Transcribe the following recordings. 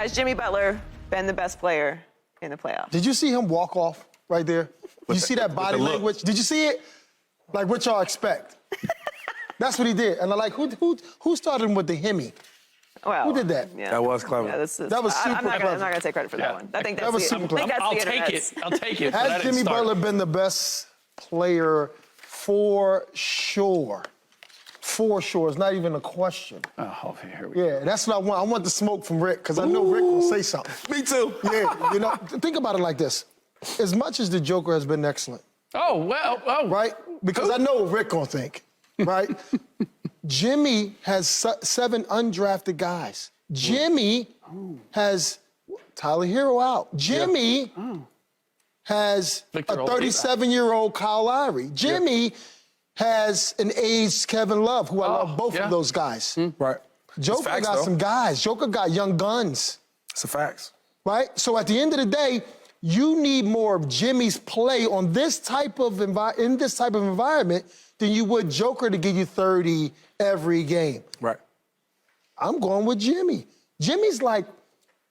Has Jimmy Butler been the best player in the playoffs? Did you see him walk off right there? Did you see that body language? Did you see it? Like what y'all expect? That's what he did. And I'm like, who started him with the Hemi? Well, who did that? Yeah. That was clever. Yeah, that was super I'm not clever. gonna take credit for that one. I think that's that was super clever. I'll take it. I'll take it. Has Jimmy Butler been the best player for sure? For sure. It's not even a question. Oh, here we go. Yeah, that's what I want. I want the smoke from Rick, because I know Rick will say something. Me too. Yeah, you know, think about it like this. As much as the Joker has been excellent. Oh, well, right? Because I know what Rick gonna think, right? Jimmy has 7 undrafted guys. Jimmy has Tyler Hero out. Jimmy has Victor a 37-year-old Kyle Lowry. Jimmy has an aged Kevin Love, who I love both of those guys. Right. Joker got some guys. Joker got young guns. It's a fact. Right? So at the end of the day, you need more of Jimmy's play on this type of in this type of environment than you would Joker to give you 30 every game. Right. I'm going with Jimmy. Jimmy's like,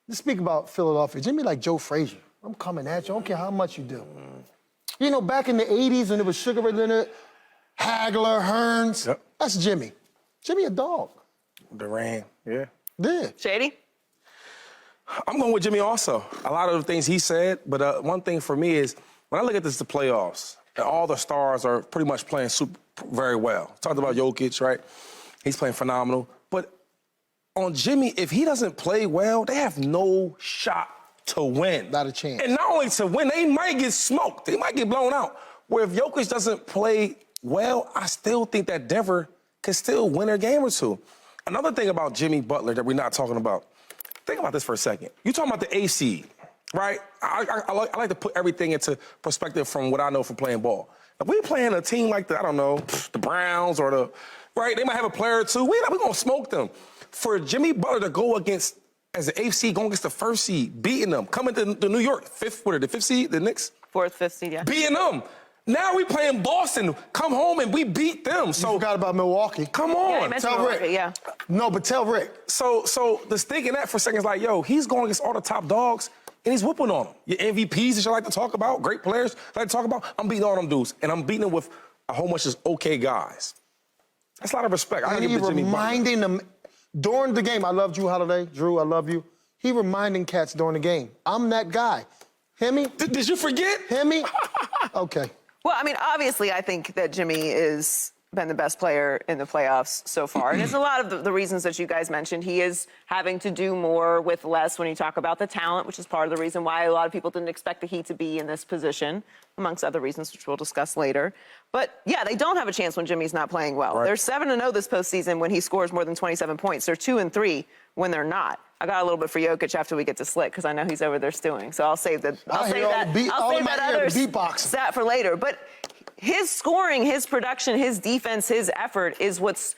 let's speak about Philadelphia. Jimmy like Joe Frazier. I'm coming at you. I don't care how much you do. You know, back in the 80s when it was Sugar Ray Leonard, Hagler, Hearns, that's Jimmy. Jimmy a dog. Durant, yeah. Shady? I'm going with Jimmy also. A lot of the things he said, but one thing for me is when I look at this, the playoffs, and all the stars are pretty much playing very well. Talked about Jokic, right? He's playing phenomenal. But on Jimmy, if he doesn't play well, they have no shot to win. Not a chance. And not only to win, they might get smoked. They might get blown out. Where if Jokic doesn't play well, I still think that Denver can still win a game or two. Another thing about Jimmy Butler that we're not talking about, think about this for a second. You're talking about the A seed, right? I like to put everything into perspective from what I know from playing ball. If we playing a team like the, I don't know, the Browns or the, right, they might have a player or two. We're going to smoke them. For Jimmy Butler to go against, as the 8th seed, going against the 1st seed, beating them, coming to New York, the 5th seed, the Knicks? 4th, 5th seed, yeah. Beating them. Now we playing Boston, come home and we beat them. So you forgot about Milwaukee. Come on. Yeah, tell Milwaukee, Rick. Yeah. No, but tell Rick. So just thinking that for a second is like, yo, he's going against all the top dogs and he's whooping on them. Your MVPs that you like to talk about, great players like to talk about, I'm beating all them dudes. And I'm beating them with a whole bunch of okay guys. That's a lot of respect. And he reminding them during the game, I love Drew Holiday. Drew, I love you. He reminding cats during the game. I'm that guy. Hemi? Did you forget? Hemi? Okay. Well, I mean, obviously, I think that Jimmy has been the best player in the playoffs so far. And it's a lot of the reasons that you guys mentioned. He is having to do more with less when you talk about the talent, which is part of the reason why a lot of people didn't expect the Heat to be in this position, amongst other reasons, which we'll discuss later. But, yeah, they don't have a chance when Jimmy's not playing well. Right. They're 7-0 this postseason when he scores more than 27 points. They're 2-3 when they're not. I got a little bit for Jokic after we get to Slick because I know he's over there stewing. So I'll save that. I'll save that other stat for later. But his scoring, his production, his defense, his effort is what's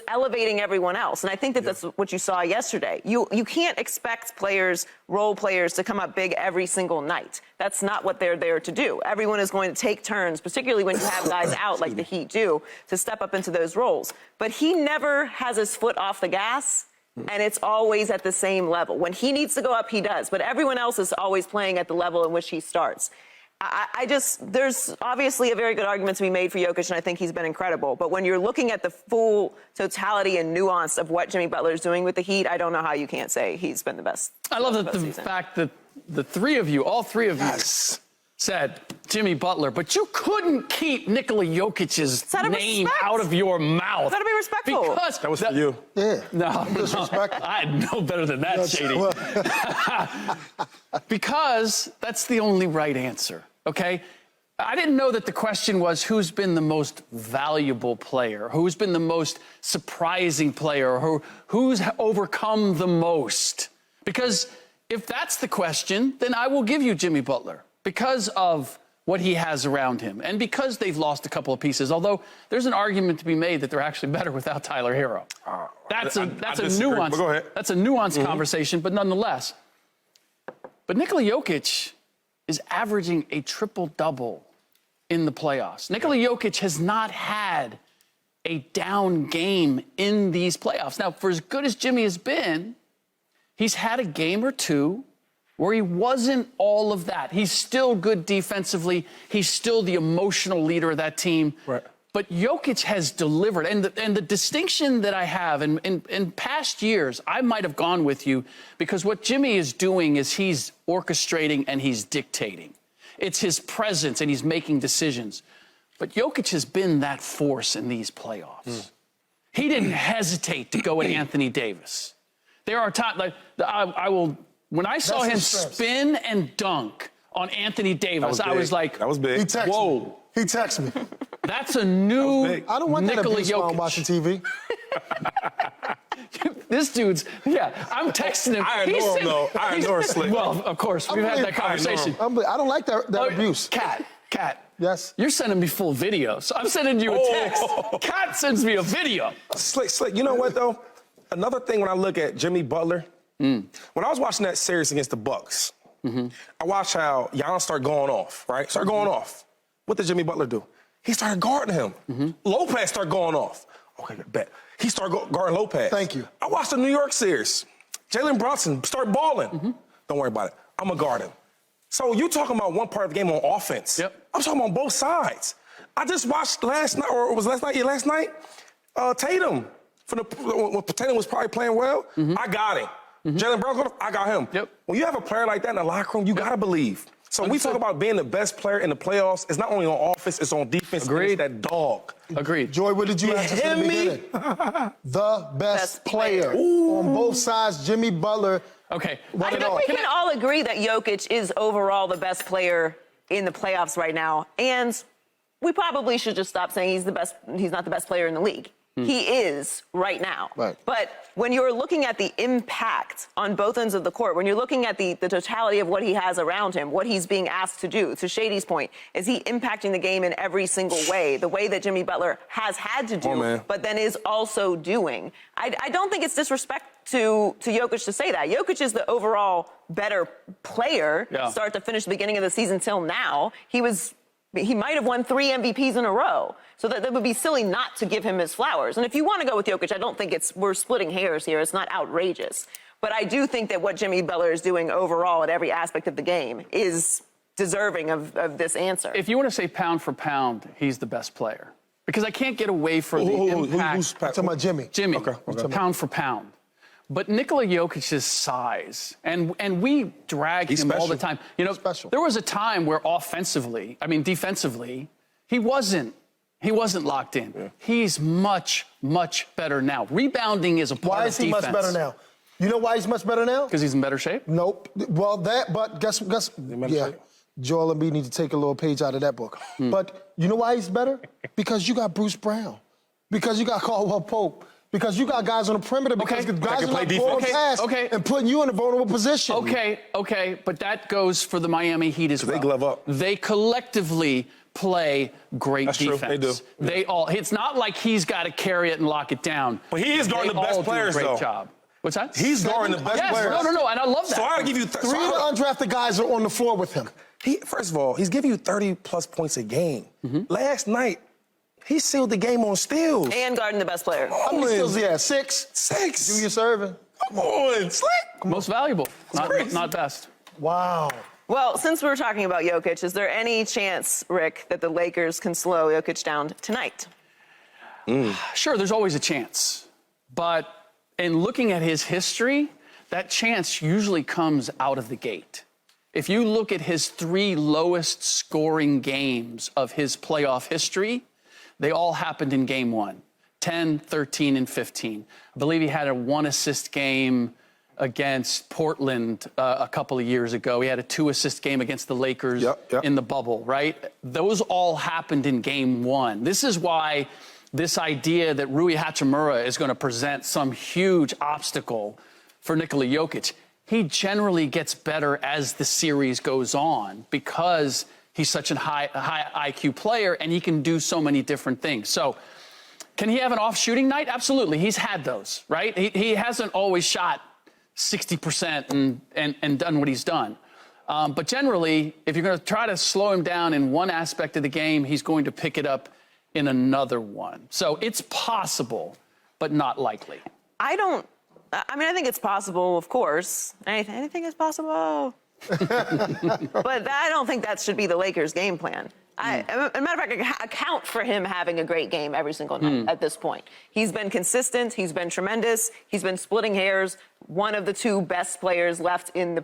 elevating everyone else. And I think that that's what you saw yesterday. You can't expect players, role players, to come up big every single night. That's not what they're there to do. Everyone is going to take turns, particularly when you have guys out like the Heat do, to step up into those roles. But he never has his foot off the gas. And it's always at the same level. When he needs to go up, he does. But everyone else is always playing at the level in which he starts. There's obviously a very good argument to be made for Jokic, and I think he's been incredible. But when you're looking at the full totality and nuance of what Jimmy Butler is doing with the Heat, I don't know how you can't say he's been the best. I love the fact that the three of you, all three of you, said Jimmy Butler, but you couldn't keep Nikola Jokic's name out of your mouth. Gotta be respectful. Because that was for you. Yeah. No, I know better than that, Shady. Because that's the only right answer, okay? I didn't know that the question was who's been the most valuable player, who's been the most surprising player, who's overcome the most. Because if that's the question, then I will give you Jimmy Butler. Because of what he has around him, and because they've lost a couple of pieces, although there's an argument to be made that they're actually better without Tyler Hero. That's a nuance. Go ahead. That's a nuanced conversation, but nonetheless. But Nikola Jokic is averaging a triple-double in the playoffs. Nikola Jokic has not had a down game in these playoffs. Now, for as good as Jimmy has been, He's had a game or two where he wasn't all of that. He's still good defensively. He's still the emotional leader of that team. Right. But Jokic has delivered. And the distinction that I have, in past years, I might have gone with you because what Jimmy is doing is he's orchestrating and he's dictating. It's his presence and he's making decisions. But Jokic has been that force in these playoffs. He didn't hesitate to go at Anthony Davis. There are times, like, I will, when I saw him spin and dunk on Anthony Davis, I was like, that was big. He texted Whoa. me. He texted me. That's a new I don't want that Nikola abuse while I'm Jokic. watching TV. This dude's, I'm texting him. I ignore him, though. I ignore Slick. Well, of course, we've had that conversation. I don't like that abuse. Cat. Yes. You're sending me full video, so I'm sending you a text. Cat sends me a video. Slick. You know what, though? Another thing when I look at Jimmy Butler, when I was watching that series against the Bucks, I watched how Giannis started going off, right? Started going off. What did Jimmy Butler do? He started guarding him. Lopez started going off. Okay, bet. He started guarding Lopez. Thank you. I watched the New York series. Jalen Brunson started balling. Don't worry about it. I'm going to guard him. So you talking about one part of the game on offense. Yep. I'm talking on both sides. I just watched last night, or it was last night? Yeah, last night. Tatum, when Tatum was probably playing well, I got him. Jalen Brunson, I got him. Yep. When you have a player like that in the locker room, you got to believe. So when we talk about being the best player in the playoffs, it's not only on offense, it's on defense. Agreed. It's that dog. Agreed. Joy, what did you ask us in the beginning? The best player. On both sides, Jimmy Butler. Okay. I think we can all agree that Jokic is overall the best player in the playoffs right now. And we probably should just stop saying he's not the best player in the league. He is right now. Right. But when you're looking at the impact on both ends of the court, when you're looking at the totality of what he has around him, what he's being asked to do, to Shady's point, is he impacting the game in every single way, the way that Jimmy Butler has had to do, but then is also doing. I don't think it's disrespect to Jokic to say that. Jokic is the overall better player, start to finish the beginning of the season till now. He might have won 3 MVPs in a row. So that would be silly not to give him his flowers. And if you want to go with Jokic, I don't think we're splitting hairs here. It's not outrageous. But I do think that what Jimmy Butler is doing overall at every aspect of the game is deserving of this answer. If you want to say pound for pound, he's the best player. Because I can't get away from the impact. Who's talking about Jimmy? Jimmy, Okay. pound for pound. But Nikola Jokic's size, and we drag him all the time. You know, there was a time where defensively, he wasn't locked in. Yeah. He's much, much better now. Rebounding is a part of defense. Why is he much better now? You know why he's much better now? Because he's in better shape? Nope. Well, but guess Joel Embiid need to take a little page out of that book. But you know why he's better? Because you got Bruce Brown. Because you got Caldwell Pope. Because you got guys on the perimeter. Because guys are like going past and putting you in a vulnerable position. Okay. But that goes for the Miami Heat as well. They glove up. They collectively play great defense. True. They do. They all. It's not like he's got to carry it and lock it down. But he is guarding the best players, great though. Job. What's that? He's guarding the best players. No, and I love that. So I'll give you three of the undrafted guys are on the floor with him. First of all, he's giving you 30-plus points a game. Last night, he sealed the game on steals. And guarding the best player. How many steals he had? 6? 6. Junior serving. Come on, Slick. Most valuable, not best. Wow. Well, since we're talking about Jokic, is there any chance, Rick, that the Lakers can slow Jokic down tonight? Sure, there's always a chance. But in looking at his history, that chance usually comes out of the gate. If you look at his 3 lowest scoring games of his playoff history, they all happened in game 1, 10, 13, and 15. I believe he had a 1-assist game against Portland a couple of years ago. He had a 2-assist game against the Lakers in the bubble, right? Those all happened in game 1. This is why this idea that Rui Hachimura is going to present some huge obstacle for Nikola Jokic, he generally gets better as the series goes on because he's such a high IQ player and he can do so many different things. So can he have an off shooting night? Absolutely. He's had those, right? He hasn't always shot 60% and done what he's done. But generally, if you're going to try to slow him down in one aspect of the game, he's going to pick it up in another one. So it's possible, but not likely. I don't I mean, I think it's possible, of course. Anything is possible. But I don't think that should be the Lakers' game plan. As a matter of fact, I account for him having a great game every single night at this point. He's been consistent. He's been tremendous. He's been splitting hairs. One of the two best players left in the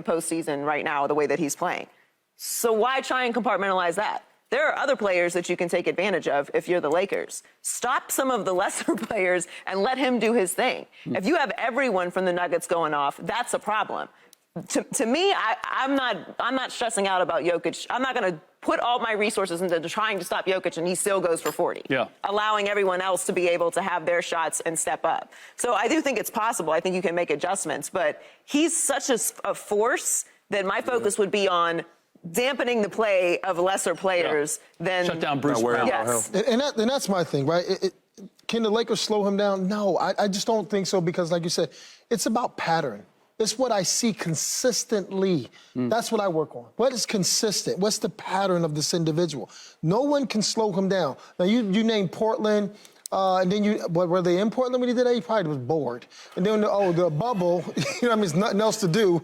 postseason right now, the way that he's playing. So why try and compartmentalize that? There are other players that you can take advantage of if you're the Lakers. Stop some of the lesser players and let him do his thing. If you have everyone from the Nuggets going off, that's a problem. To me, I'm not stressing out about Jokic. I'm not going to put all my resources into trying to stop Jokic, and he still goes for 40. Yeah. Allowing everyone else to be able to have their shots and step up. So I do think it's possible. I think you can make adjustments. But he's such a force that my focus would be on dampening the play of lesser players than... Shut down Bruce Brown. Yes. And that's my thing, right? Can the Lakers slow him down? No, I just don't think so because, like you said, it's about pattern. It's what I see consistently. That's what I work on. What is consistent? What's the pattern of this individual? No one can slow him down. Now, you named Portland, and then were they in Portland when he did that? He probably was bored. And then, the bubble, you know what I mean, there's nothing else to do.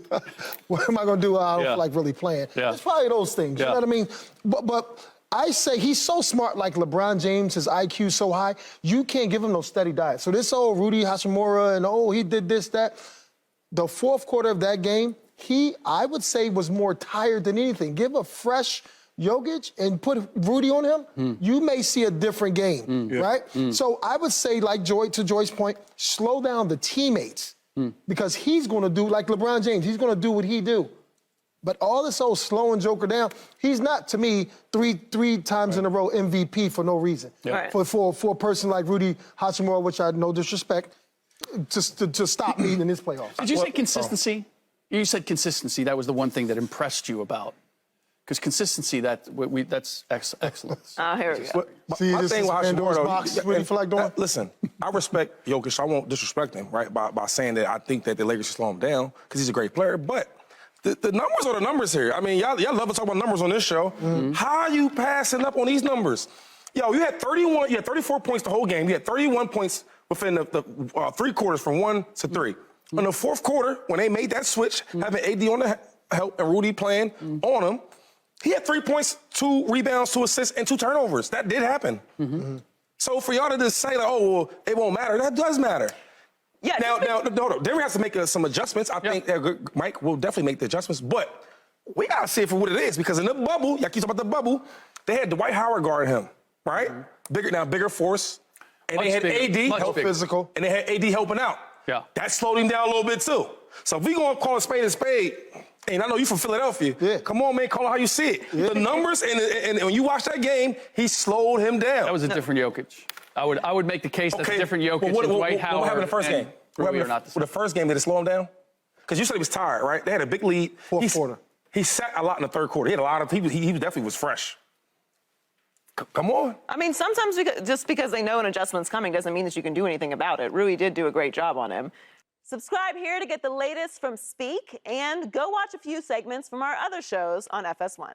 What am I going to do? I don't like really playing. Yeah. It's probably those things, you know what I mean? But I say he's so smart like LeBron James, his IQ so high, you can't give him no steady diet. So this old Rudy Hachimura and, he did this, that. The fourth quarter of that game, I would say, was more tired than anything. Give a fresh Jokic and put Rudy on him, you may see a different game, right? So I would say, like to Joy's point, slow down the teammates because he's going to do, like LeBron James, he's going to do what he do. But all this old slowing Joker down, he's not, to me, three times in a row MVP for no reason. Right. For a person like Rudy Hachimura, which I no disrespect, to stop me in this playoffs. Did you say consistency? You said consistency. That was the one thing that impressed you about. Because consistency, that's excellence. Here we go. See, my this thing is with Pandora's Hachimura, box. What do you feel like doing? Listen, I respect Jokic. I won't disrespect him, right, by saying that I think that the Lakers should slow him down because he's a great player. But the numbers are the numbers here. I mean, y'all love to talk about numbers on this show. How are you passing up on these numbers? Yo, you had 34 points the whole game. You had 31 points within the 3 quarters from 1 to 3. In the fourth quarter, when they made that switch, having AD on the help and Rudy playing on him, he had 3 points, 2 rebounds, 2 assists, and 2 turnovers. That did happen. So for y'all to just say, it won't matter, that does matter. Yeah. Now, Denver has to make some adjustments. I think that Mike will definitely make the adjustments, but we got to see it for what it is because in the bubble, y'all keep talking about the bubble, they had Dwight Howard guarding him, right? Bigger force. And Much they had bigger, AD help physical. And they had AD helping out. Yeah. That slowed him down a little bit too. So if we gonna call a spade, and I know you from Philadelphia. Yeah. Come on, man, call it how you see it. Yeah. The numbers and when you watch that game, he slowed him down. That was a different Jokic. I would make the case that's a different Jokic Well, than Dwight Howard. What happened in the first game? The first game, did it slow him down? Because you said he was tired, right? They had a big lead. Fourth quarter. He sat a lot in the third quarter. He had a lot of people. He definitely was fresh. Come on. I mean, sometimes just because they know an adjustment's coming doesn't mean that you can do anything about it. Rui did do a great job on him. Subscribe here to get the latest from Speak, and go watch a few segments from our other shows on FS1.